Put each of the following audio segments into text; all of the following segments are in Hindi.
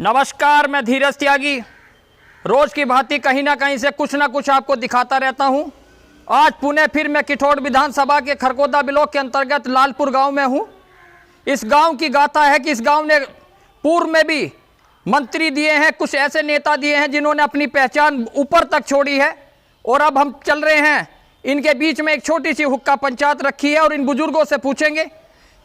नमस्कार, मैं धीरज त्यागी रोज की भांति कहीं ना कहीं से कुछ ना कुछ आपको दिखाता रहता हूं। आज पुणे फिर मैं किठौड़ विधानसभा के खरगोदा ब्लॉक के अंतर्गत लालपुर गांव में हूं। इस गांव की गाथा है कि इस गांव ने पूर्व में भी मंत्री दिए हैं, कुछ ऐसे नेता दिए हैं जिन्होंने अपनी पहचान ऊपर तक छोड़ी है। और अब हम चल रहे हैं, इनके बीच में एक छोटी सी हुक्का पंचायत रखी है और इन बुजुर्गों से पूछेंगे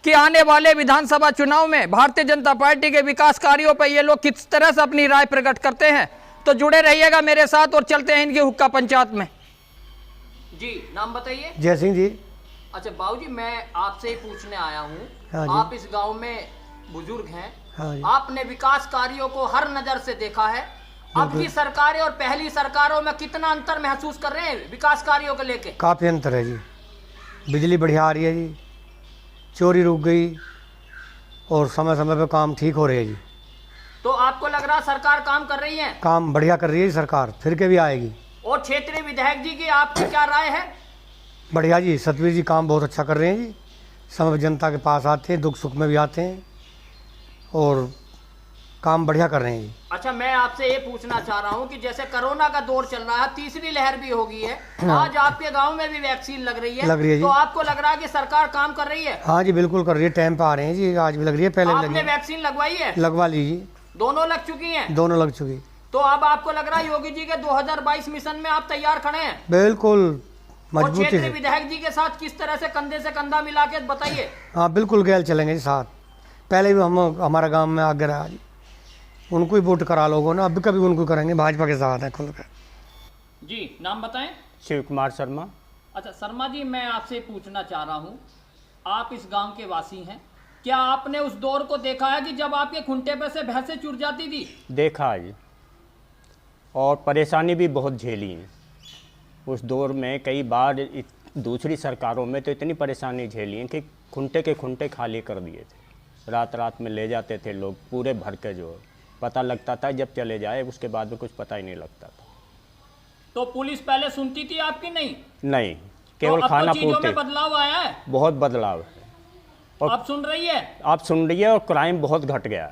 कि आने वाले विधानसभा चुनाव में भारतीय जनता पार्टी के विकास कार्यों पर ये लोग किस तरह से अपनी राय प्रकट करते हैं। तो जुड़े रहिएगा मेरे साथ और चलते हैं इनकी हुक्का पंचायत में। जी, नाम बताइए। जय सिंह जी। अच्छा बाबूजी, मैं आपसे ही पूछने आया हूँ। हाँ आप इस गांव में बुजुर्ग हैं। हाँ जी। आपने विकास कार्यों को हर नजर से देखा है। अब की सरकारें और पहली सरकारों में कितना अंतर महसूस कर रहे हैं विकास कार्यों को लेके? काफ़ी अंतर है जी। बिजली बढ़िया आ रही है जी, चोरी रुक गई और समय समय पे काम ठीक हो रहे हैं जी। तो आपको लग रहा सरकार काम कर रही है? काम बढ़िया कर रही है जी सरकार, फिर के भी आएगी। और क्षेत्रीय विधायक जी की आपकी क्या राय है? बढ़िया जी, सतवीर जी काम बहुत अच्छा कर रहे हैं जी। समय पे जनता के पास आते हैं, दुख सुख में भी आते हैं और काम बढ़िया कर रहे हैं जी। अच्छा, मैं आपसे ये पूछना चाह रहा हूँ कि जैसे कोरोना का दौर चल रहा है, तीसरी लहर भी हो गई है। हाँ। आज आपके गांव में भी वैक्सीन लग रही है जी। तो आपको लग रहा है कि सरकार काम कर रही है? हाँ जी, बिल्कुल कर रही है, टाइम पे आ रहे हैं जी। आज भी लग रही है, पहले भी लगी आपने है। वैक्सीन लगवाई है? लगवा लीजिए। दोनों लग चुकी हैं? दोनों लग चुकी। तो अब आपको लग रहा है योगी जी के 2022 मिशन में आप तैयार खड़े हैं? बिल्कुल और मजबूती क्षेत्रीय से। विधायक जी के साथ किस तरह से कंधे से कंधा मिला के बताइए। हाँ बिल्कुल, गैल चलेंगे जी साथ। पहले भी हम हमारा गांव में आगे रहा जी, उनको ही वोट करा लोगों ने, अब कभी उनको करेंगे, भाजपा के साथ है खुल कर। जी, नाम बताएं। शिव कुमार शर्मा। अच्छा शर्मा जी, मैं आपसे पूछना चाह रहा हूँ, आप इस गांव के वासी हैं, क्या आपने उस दौर को देखा है कि जब आपके खुंटे पे से भैंसें चुर जाती थी? देखा है जी, और परेशानी भी बहुत झेली है उस दौर में। कई बार दूसरी सरकारों में तो इतनी परेशानी झेली है कि खुंटे के खुंटे खाली कर दिए थे। रात रात में ले जाते थे लोग पूरे भर के, जो पता लगता था जब चले जाए, उसके बाद में कुछ पता ही नहीं लगता था। तो पुलिस पहले सुनती थी आपकी? नहीं, केवल तो खाना चीजों पूर्ति। में बदलाव आया है? बहुत बदलाव है। और अब सुन रही है? आप सुन रही है, और क्राइम बहुत घट गया।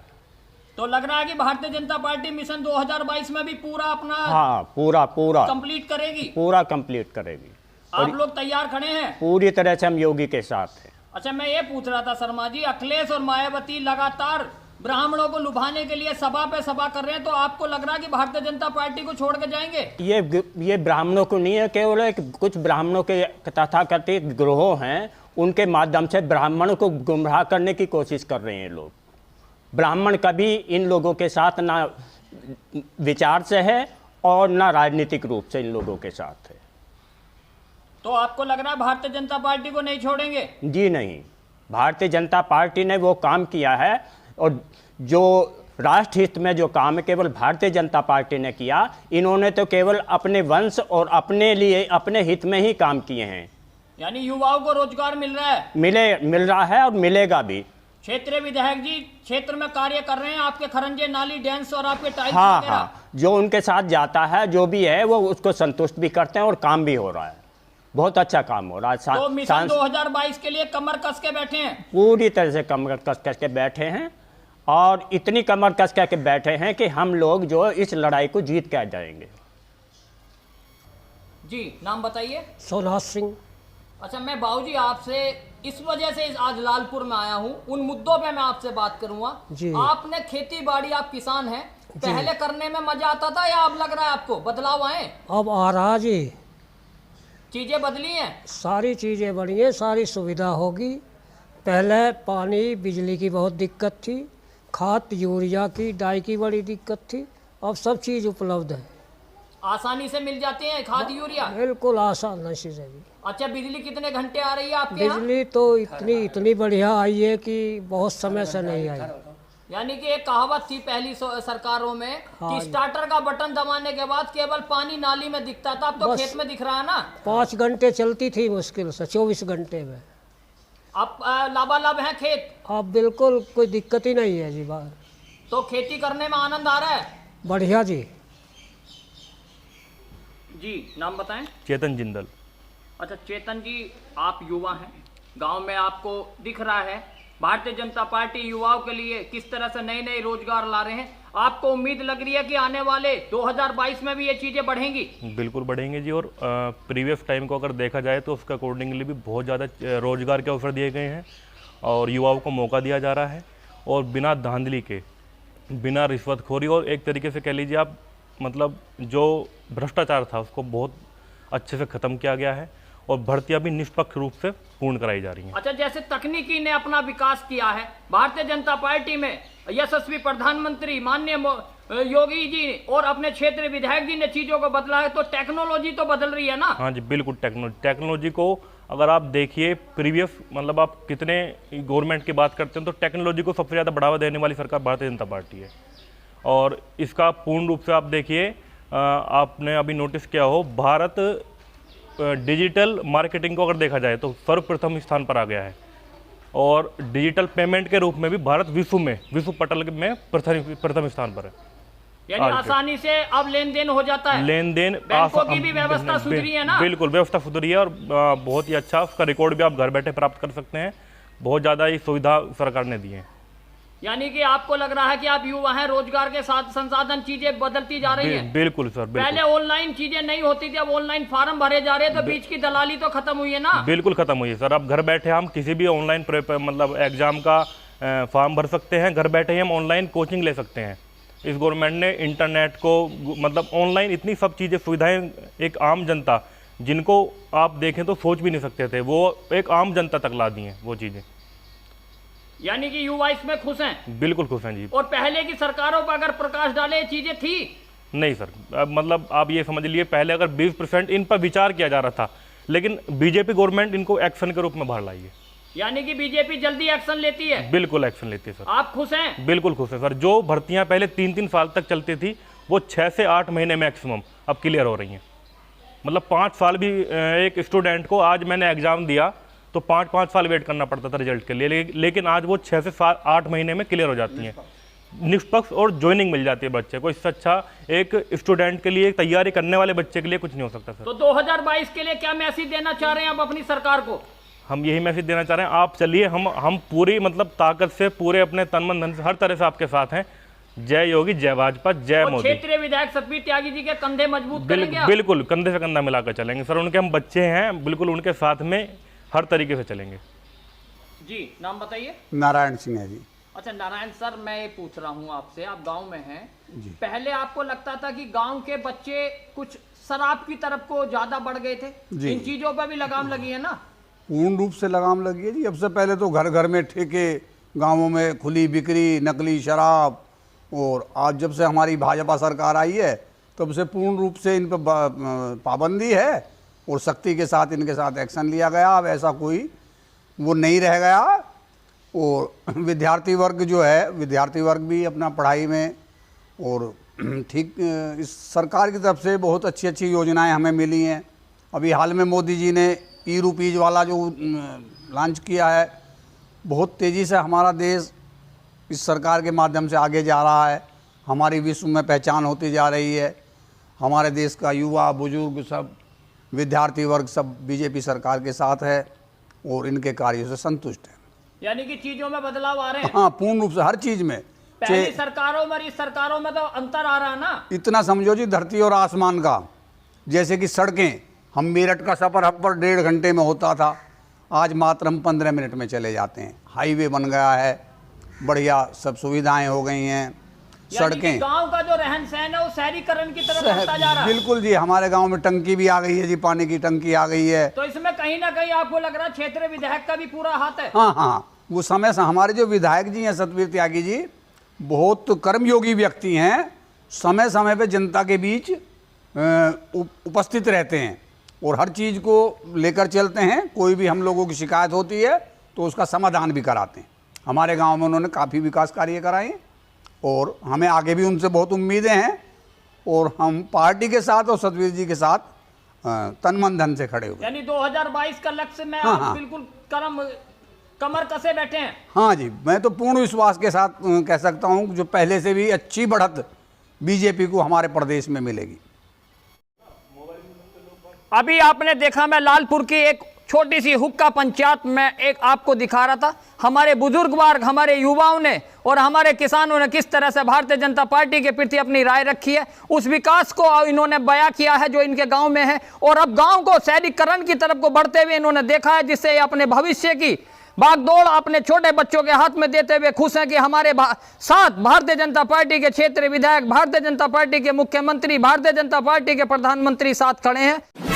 तो लग रहा है कि भारतीय जनता पार्टी मिशन 2022 में भी पूरा अपना हाँ, पूरा कंप्लीट करेगी? पूरा कंप्लीट करेगी। आप लोग तैयार खड़े हैं? पूरी तरह से हम योगी के साथ हैं। अच्छा, मैं ये पूछ रहा था शर्मा जी, अखिलेश और मायावती लगातार ब्राह्मणों को लुभाने के लिए सभा पे सभा कर रहे हैं, तो आपको लग रहा है कि भारतीय जनता पार्टी को छोड़ के जाएंगे? ये ब्राह्मणों को नहीं है, केवल एक कुछ ब्राह्मणों के तथाकथित ग्रोह हैं, उनके माध्यम से ब्राह्मणों को गुमराह करने की कोशिश कर रहे हैं लोग। ब्राह्मण कभी इन लोगों के साथ ना विचार से है और ना राजनीतिक रूप से इन लोगों के साथ है। तो आपको लग रहा है भारतीय जनता पार्टी को नहीं छोड़ेंगे? जी नहीं, भारतीय जनता पार्टी ने वो काम किया है, और जो राष्ट्र हित में जो काम है केवल भारतीय जनता पार्टी ने किया। इन्होंने तो केवल अपने वंश और अपने लिए, अपने हित में ही काम किए हैं। यानी युवाओं को रोजगार मिल रहा है? मिल रहा है और मिलेगा भी। क्षेत्रीय विधायक जी क्षेत्र में कार्य कर रहे हैं, आपके खरंजे नाली डेंस और आपके टाइल्स हाँ वगैरह। हाँ, जो उनके साथ जाता है जो भी है वो उसको संतुष्ट भी करते हैं और काम भी हो रहा है, बहुत अच्छा काम हो रहा है। तो मिशन 2022 के लिए कमर कस के बैठे हैं? पूरी तरह से कमर कस के बैठे हैं, और इतनी कमर कस के बैठे हैं कि हम लोग जो इस लड़ाई को जीत के आ जाएंगे। जी, नाम बताइए। सोनाथ सिंह। अच्छा, मैं बाबूजी आपसे इस वजह से आज लालपुर में आया हूँ, उन मुद्दों पे मैं आपसे बात करूंगा जी। आपने खेती बाड़ी, आप किसान हैं, पहले करने में मजा आता था या अब लग रहा है आपको बदलाव आए? अब आ रहा जी, चीजें बदली हैं? सारी चीज़ें बड़ी हैं, सारी सुविधा होगी। पहले पानी बिजली की बहुत दिक्कत थी, खाद यूरिया की डाई की बड़ी दिक्कत थी, अब सब चीज़ उपलब्ध है, आसानी से मिल जाते हैं खाद यूरिया? बिल्कुल आसान से भी। अच्छा, बिजली कितने घंटे आ रही है आपके यहाँ? बिजली तो इतनी बढ़िया आई है कि बहुत समय से नहीं आई। यानी कि एक कहावत थी पहली सरकारों में कि स्टार्टर का बटन दबाने के बाद केवल पानी नाली में दिखता था, अब तो खेत में दिख रहा है ना। 5 घंटे चलती थी मुश्किल से, 24 घंटे में। अब लाभालाभ है खेत? अब बिल्कुल कोई दिक्कत ही नहीं है जी बाहर। तो खेती करने में आनंद आ रहा है? बढ़िया जी। जी, नाम बताएं। चेतन जिंदल। अच्छा चेतन जी, आप युवा हैं, गांव में आपको दिख रहा है भारतीय जनता पार्टी युवाओं के लिए किस तरह से नए नए रोजगार ला रहे हैं, आपको उम्मीद लग रही है कि आने वाले 2022 में भी ये चीजें बढ़ेंगी? बिल्कुल बढ़ेंगे जी। और प्रीवियस टाइम को अगर देखा जाए तो उसके अकॉर्डिंगली भी बहुत ज़्यादा रोजगार के अवसर दिए गए हैं और युवाओं को मौका दिया जा रहा है, और बिना धांधली के, बिना रिश्वतखोरी, और एक तरीके से कह लीजिए आप मतलब जो भ्रष्टाचार था उसको बहुत अच्छे से ख़त्म किया गया है, और भर्तियां भी निष्पक्ष रूप से पूर्ण कराई जा रही हैं। अच्छा, जैसे तकनीकी ने अपना विकास किया है, भारतीय जनता पार्टी में यशस्वी प्रधानमंत्री माननीय योगी जी और अपने क्षेत्र विधायक जी ने चीजों को बदला है, तो टेक्नोलॉजी तो बदल रही है ना? हाँ जी, बिल्कुल। टेक्नोलॉजी को अगर आप देखिए प्रीवियस मतलब आप कितने गवर्नमेंट की बात करते हैं तो टेक्नोलॉजी को सबसे ज़्यादा बढ़ावा देने वाली सरकार भारतीय जनता पार्टी है, और इसका पूर्ण रूप से आप देखिए, आपने अभी नोटिस किया हो, भारत डिजिटल मार्केटिंग को अगर देखा जाए तो सर्वप्रथम स्थान पर आ गया है, और डिजिटल पेमेंट के रूप में भी भारत विश्व पटल में प्रथम स्थान पर है। यानी आसानी से अब लेन देन हो जाता है, लेन देन, बैंकों की भी व्यवस्था सुधरी है ना? बिल्कुल, व्यवस्था सुधरी है, और बहुत ही अच्छा उसका रिकॉर्ड भी आप घर बैठे प्राप्त कर सकते हैं। बहुत ज़्यादा ही सुविधा सरकार ने दी है। यानी कि आपको लग रहा है कि आप युवा हैं, रोजगार के साथ संसाधन चीजें बदलती जा रही हैं? बिल्कुल सर, बिल्कुल। पहले ऑनलाइन चीजें नहीं होती थी, अब ऑनलाइन फार्म भरे जा रहे हैं, तो बीच की दलाली तो खत्म हुई है ना? बिल्कुल खत्म हुई है सर। अब घर बैठे हम किसी भी ऑनलाइन मतलब एग्जाम का फॉर्म भर सकते हैं, घर बैठे ही हम ऑनलाइन कोचिंग ले सकते हैं। इस गवर्नमेंट ने इंटरनेट को मतलब ऑनलाइन इतनी सब चीज़ें सुविधाएं एक आम जनता जिनको आप देखें तो सोच भी नहीं सकते थे, वो एक आम जनता तक ला दी हैं वो चीज़ें। यानी कि युवा इसमें खुश हैं? बिल्कुल खुश हैं जी। और पहले की सरकारों पर अगर प्रकाश डाले चीजें थी? नहीं सर, अब मतलब आप ये समझ लिए पहले अगर 20% इन पर विचार किया जा रहा था, लेकिन बीजेपी गवर्नमेंट इनको एक्शन के रूप में बाहर लाई है। यानी कि बीजेपी जल्दी एक्शन लेती है? बिल्कुल एक्शन लेती है सर। आप खुश हैं? बिल्कुल खुश है सर। जो भर्तियां पहले 3-3 साल तक चलती थी वो 6 से 8 महीने मैक्सिमम अब क्लियर हो रही हैं। मतलब 5 साल भी एक स्टूडेंट को, आज मैंने एग्जाम दिया तो 5-5 साल वेट करना पड़ता था रिजल्ट के लिए, लेकिन आज वो 6 से 8 महीने में क्लियर हो जाती हैं। निष्पक्ष और ज्वाइनिंग मिल जाती है बच्चे को। इससे अच्छा एक स्टूडेंट के लिए, तैयारी करने वाले बच्चे के लिए कुछ नहीं हो सकता सर। तो 2022 के लिए क्या मैसेज देना चाह रहे हैं आप अपनी सरकार को? हम यही मैसेज देना चाह रहे हैं, आप चलिए, हम पूरी मतलब ताकत से, पूरे अपने तन मन धन से, हर तरह से आपके साथ हैं। जय योगी, जय भाजपा, जय मोदी। क्षेत्रीय विधायक सतबीर त्यागी जी के कंधे मजबूत करेंगे आप? बिल्कुल, कंधे से कंधा मिलाकर चलेंगे सर। उनके हम बच्चे हैं, बिल्कुल उनके साथ में हर तरीके से चलेंगे। जी, नाम बताइए। नारायण सिंह है जी। अच्छा नारायण सर, मैं ये पूछ रहा हूँ आपसे, आप गांव में हैं, पहले आपको लगता था कि गांव के बच्चे कुछ शराब की तरफ को ज्यादा बढ़ गए थे? इन चीजों पर भी लगाम लगी है ना? पूर्ण रूप से लगाम लगी है जी। अब से पहले तो घर घर में ठेके, गांवों में खुली बिक्री, नकली शराब, और आज जब से हमारी भाजपा सरकार आई है तब से पूर्ण रूप से इन पर पाबंदी है और सख्ती के साथ इनके साथ एक्शन लिया गया। अब ऐसा कोई वो नहीं रह गया। और विद्यार्थी वर्ग जो है, विद्यार्थी वर्ग भी अपना पढ़ाई में, और ठीक इस सरकार की तरफ से बहुत अच्छी अच्छी योजनाएं हमें मिली हैं। अभी हाल में मोदी जी ने ई-रुपीज़ वाला जो लॉन्च किया है, बहुत तेज़ी से हमारा देश इस सरकार के माध्यम से आगे जा रहा है। हमारी विश्व में पहचान होती जा रही है। हमारे देश का युवा, बुजुर्ग, सब विद्यार्थी वर्ग सब बीजेपी सरकार के साथ है और इनके कार्यों से संतुष्ट है। यानी कि चीजों में बदलाव आ रहे हैं? हाँ, पूर्ण रूप से हर चीज़ में। पहली सरकारों में इस सरकारों में तो अंतर आ रहा है ना? इतना समझो जी, धरती और आसमान का। जैसे कि सड़कें, हम मेरठ का सफ़र हम पर 1.5 घंटे में होता था, आज मात्र हम 15 मिनट में चले जाते हैं। हाईवे बन गया है, बढ़िया सब सुविधाएं हो गई हैं। सड़कें, गांव का जो रहन सहन है वो शहरीकरण की तरफ बढ़ता जा रहा है। बिल्कुल जी। हमारे गांव में टंकी भी आ गई है जी, पानी की टंकी आ गई है। तो इसमें कहीं ना कहीं आपको लग रहा है क्षेत्रीय विधायक का भी पूरा हाथ है? हाँ हाँ, वो समय से हमारे जो विधायक जी हैं सतबीर त्यागी जी, बहुत कर्मयोगी व्यक्ति हैं। समय समय पे जनता के बीच उपस्थित रहते हैं और हर चीज़ को लेकर चलते हैं। कोई भी हम लोगों की शिकायत होती है तो उसका समाधान भी कराते हैं। हमारे गांव में उन्होंने काफ़ी विकास कार्य कराए और हमें आगे भी उनसे बहुत उम्मीदें हैं, और हम पार्टी के साथ और सतबीर जी के साथ तन मन धन से खड़े हुए। यानी 2022 का लक्ष्य में हाँ, आप हाँ। बिल्कुल कमर कसे बैठे हैं? हाँ जी, मैं तो पूर्ण विश्वास के साथ कह सकता हूँ जो पहले से भी अच्छी बढ़त बीजेपी को हमारे प्रदेश में मिलेगी। अभी आपने देखा, मैं लालपुर की एक छोटी सी हुक्का पंचायत में एक आपको दिखा रहा था। हमारे बुजुर्ग वर्ग, हमारे युवाओं ने और हमारे किसानों ने किस तरह से भारतीय जनता पार्टी के प्रति अपनी राय रखी है, उस विकास को इन्होंने बयां किया है जो इनके गांव में है। और अब गांव को शहरीकरण की तरफ को बढ़ते हुए इन्होंने देखा है, जिससे अपने भविष्य की भागदौड़ अपने छोटे बच्चों के हाथ में देते हुए खुश हैं कि हमारे साथ भारतीय जनता पार्टी के क्षेत्रीय विधायक, भारतीय जनता पार्टी के मुख्यमंत्री, भारतीय जनता पार्टी के प्रधानमंत्री साथ खड़े हैं।